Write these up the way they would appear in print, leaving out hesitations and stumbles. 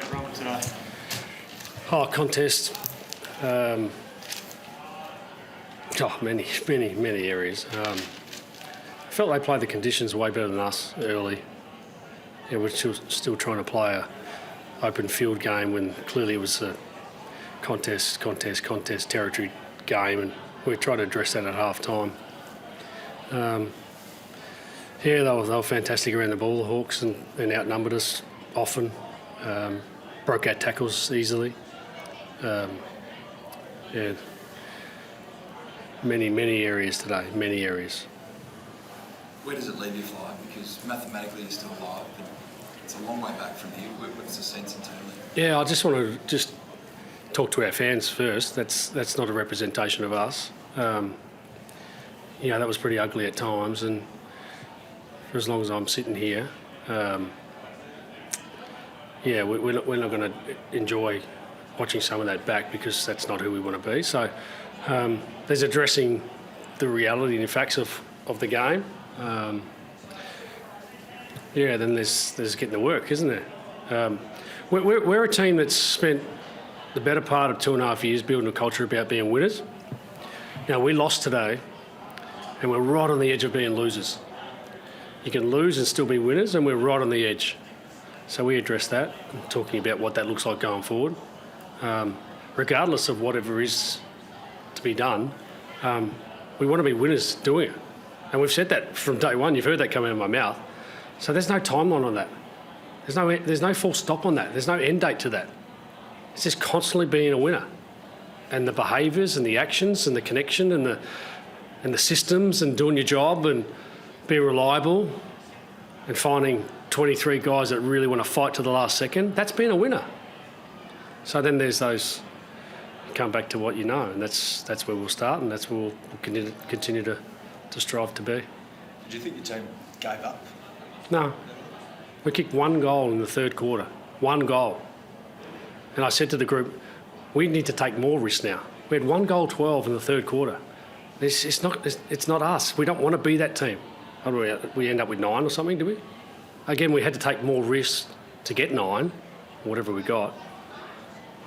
about Rowan today? Contest. Many areas. I felt they played the conditions way better than us early. Yeah, we're still trying to play a open field game when clearly it was a contest territory game, and we tried to address that at half time. They were fantastic around the ball, the Hawks, and outnumbered us often. Broke our tackles easily. Many areas today, many areas. Where does it leave you, Fly? Because mathematically you're still alive, but it's a long way back from here. What's the sense internally? Yeah, I just want to talk to our fans first. That's not a representation of us. That was pretty ugly at times, and for as long as I'm sitting here, we're not going to enjoy watching some of that back, because that's not who we want to be. So there's addressing the reality and the facts of the game. Then there's getting to work, isn't there? We're a team that's spent the better part of 2.5 years building a culture about being winners. Now, we lost today, and we're right on the edge of being losers. You can lose and still be winners, and we're right on the edge. So we address that, talking about what that looks like going forward. Regardless of whatever is to be done, we want to be winners doing it. And we've said that from day one. You've heard that come out of my mouth. So there's no timeline on that. There's no full stop on that. There's no end date to that. It's just constantly being a winner. And the behaviours and the actions and the connection and the systems and doing your job and being reliable and finding 23 guys that really want to fight to the last second, that's being a winner. So then there's those, come back to what you know, and that's where we'll start, and that's where we'll continue to strive to be. Did you think your team gave up? No. We kicked one goal in the third quarter. One goal. And I said to the group, we need to take more risks now. We had 1 goal 12 in the third quarter. It's not us. We don't want to be that team. We end up with 9 or something, do we? Again, we had to take more risks to get 9, whatever we got.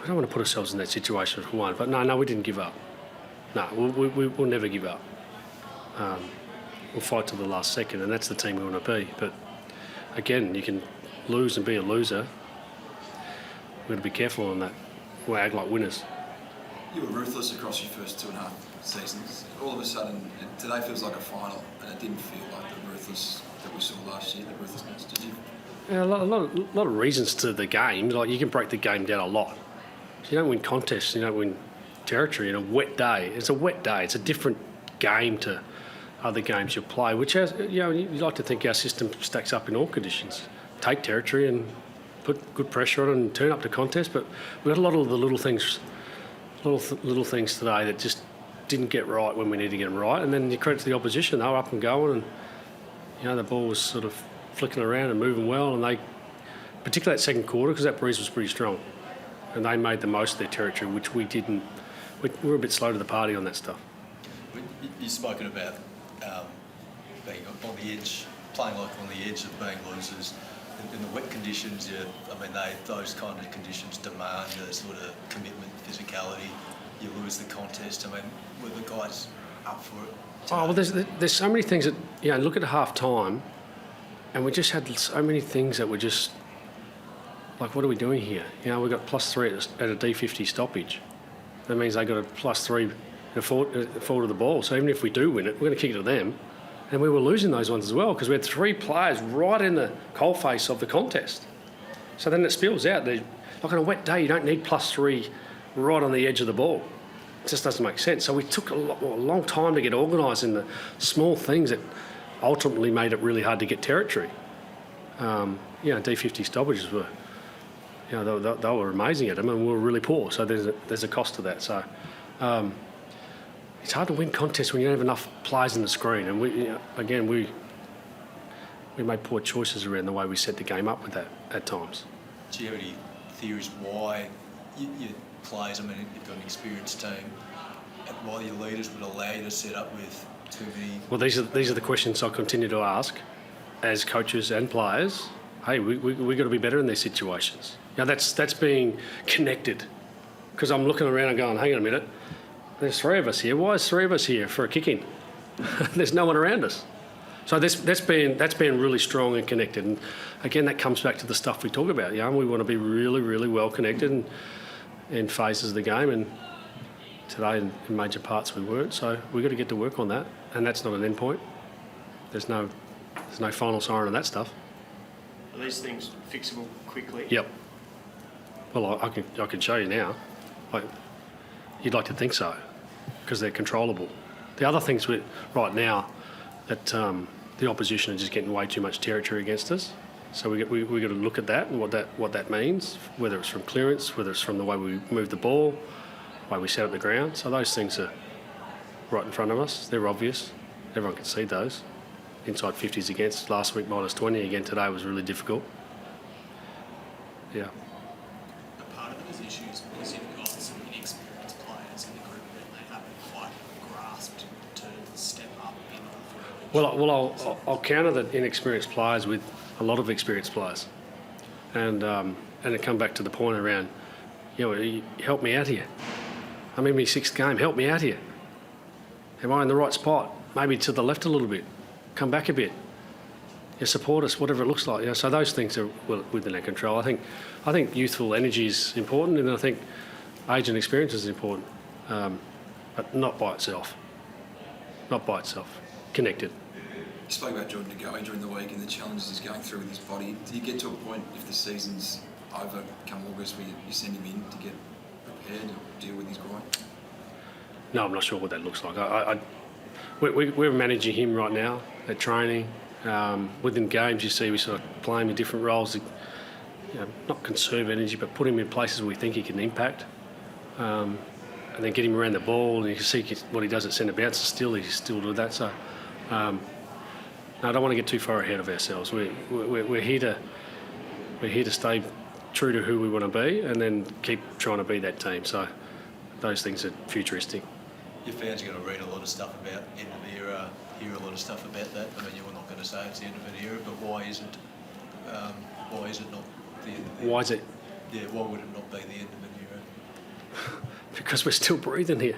We don't want to put ourselves in that situation for one. But no, we didn't give up. No, we'll never give up. We'll fight to the last second, and that's the team we want to be. But again, you can lose and be a loser. We've got to be careful on that. We'll act like winners. You were ruthless across your first 2.5 seasons. All of a sudden, today feels like a final, and it didn't feel like the ruthless that we saw last year, the ruthlessness. Did you? Yeah, a lot of reasons to the game. Like, you can break the game down a lot. You don't win contests, you don't win territory in a wet day. It's a wet day. It's a different game to other games you play, which has, you like to think our system stacks up in all conditions. Take territory and put good pressure on it and turn up to contest, but we've got a lot of the little things today that just didn't get right when we need to get them right. And then you credit to the opposition, they were up and going, and the ball was sort of flicking around and moving well, and they, particularly that second quarter, because that breeze was pretty strong, and they made the most of their territory, which we didn't. We were a bit slow to the party on that stuff. You've spoken about being on the edge, playing like on the edge of being losers. In the wet conditions, those kind of conditions demand a sort of commitment, physicality. You lose the contest. Were the guys up for it? Oh, well, there's so many things that, look at half time, and we just had so many things that were just like, what are we doing here? We got +3 at a D50 stoppage. That means they got a +3 forward of the ball. So even if we do win it, we're going to kick it to them. And we were losing those ones as well, because we had 3 players right in the coalface of the contest. So then it spills out. Like on a wet day, you don't need +3 right on the edge of the ball. It just doesn't make sense. So we took a long time to get organised in the small things that ultimately made it really hard to get territory. D50 stoppages were, they were amazing at them, and we were really poor. So there's a cost to that. So it's hard to win contests when you don't have enough players in the screen. And we made poor choices around the way we set the game up with that at times. Do you have any theories why your players, you've got an experienced team, why your leaders would allow you to set up with too many? Well, these are the questions I continue to ask as coaches and players. Hey, we got to be better in these situations. Now that's being connected, because I'm looking around and going, hang on a minute, there's 3 of us here. Why is 3 of us here for a kick-in? There's no one around us. So that's been really strong and connected. And again, that comes back to the stuff we talk about. We want to be really, really well connected in phases of the game. And today, in major parts, we weren't. So we've got to get to work on that. And that's not an end point. There's no final siren on that stuff. Are these things fixable quickly? Yep. Well, I can show you now. You'd like to think so, because they're controllable. The other things right now that the opposition are just getting way too much territory against us. So we got to look at that and what that means, whether it's from clearance, whether it's from the way we move the ball, the way we set up the ground. So those things are right in front of us. They're obvious. Everyone can see those. Inside 50s against. Last week -20. Again today was really difficult. Yeah. But part of it is issues because you've got some inexperienced players in the group that they haven't quite grasped to step up in the footy. Well, I'll counter the inexperienced players with a lot of experienced players, and it come back to the point around, help me out here. I'm in my 6th game. Help me out here. Am I in the right spot? Maybe to the left a little bit. Come back a bit. Support us, whatever it looks like. So those things are within our control. I think youthful energy is important, and I think age and experience is important, but not by itself. Not by itself. Connected. You spoke about Jordan De Goey during the week and the challenges he's going through with his body. Do you get to a point, if the season's over come August, where you send him in to get prepared to deal with his groin? No, I'm not sure what that looks like. We're managing him right now at training. Within games, you see we sort of play him in different roles to, not conserve energy, but put him in places where we think he can impact. And then get him around the ball, and you can see what he does at centre bounce. He still do that. So, no, I don't want to get too far ahead of ourselves. We're here to stay true to who we want to be, and then keep trying to be that team. So, those things are futuristic. Your fans are going to read a lot of stuff about end of the era, hear a lot of stuff about that. I mean, you're not going to say it's the end of an era, but why is it not the end of the era? Why is it? Yeah, why would it not be the end of an era? Because we're still breathing here.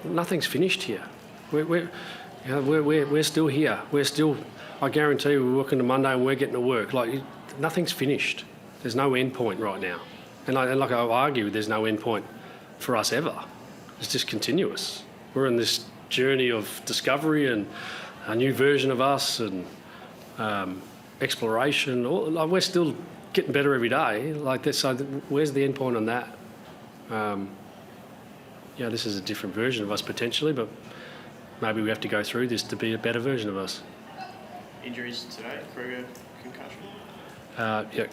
Nothing's finished here. We're still here. We're still. I guarantee we're working to Monday and we're getting to work. Nothing's finished. There's no end point right now, and I argue there's no end point for us ever. It's just continuous. We're in this journey of discovery and a new version of us and exploration. We're still getting better every day. So where's the end point on that? This is a different version of us potentially, but maybe we have to go through this to be a better version of us. Injuries today, Kruger concussion?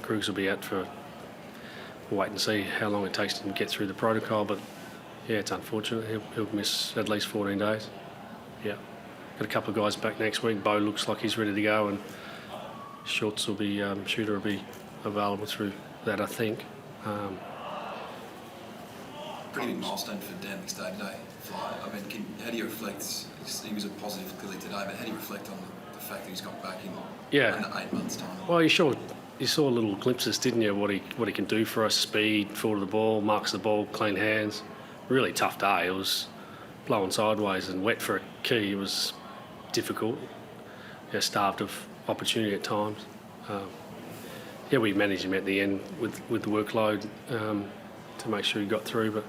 Krugs will be out for. We'll wait and see how long it takes to get through the protocol, but yeah, it's unfortunate. He'll miss at least 14 days. Yeah. Got a couple of guys back next week. Bo looks like he's ready to go, and Shooter will be available through that, I think. Pretty big milestone for Dan McStay today. I mean, how do you reflect? He was a positive clearly today, but how do you reflect on the fact that he's got back in under 8 months' time? Well, you saw little glimpses, didn't you? What he can do for us: speed, fall to the ball, marks the ball, clean hands. Really tough day. It was blowing sideways and wet for a key. It was difficult. Starved of opportunity at times. We managed him at the end with the workload to make sure he got through. But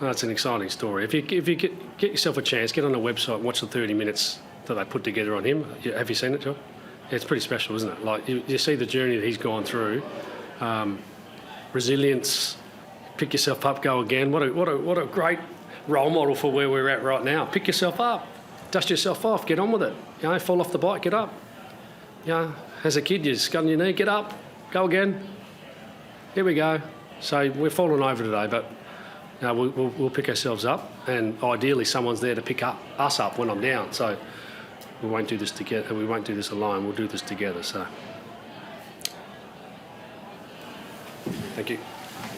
it's an exciting story. If you get yourself a chance, get on the website and watch the 30 minutes that they put together on him. Have you seen it, John? Yeah, it's pretty special, isn't it? You see the journey that he's gone through. Resilience. Pick yourself up, go again. What a great role model for where we're at right now. Pick yourself up, dust yourself off, get on with it. Fall off the bike, get up. As a kid, you scud on your knee, get up, go again. Here we go. So we're falling over today, but we'll pick ourselves up, and ideally someone's there to pick us up when I'm down. So we won't do this together. We won't do this alone. We'll do this together. So thank you.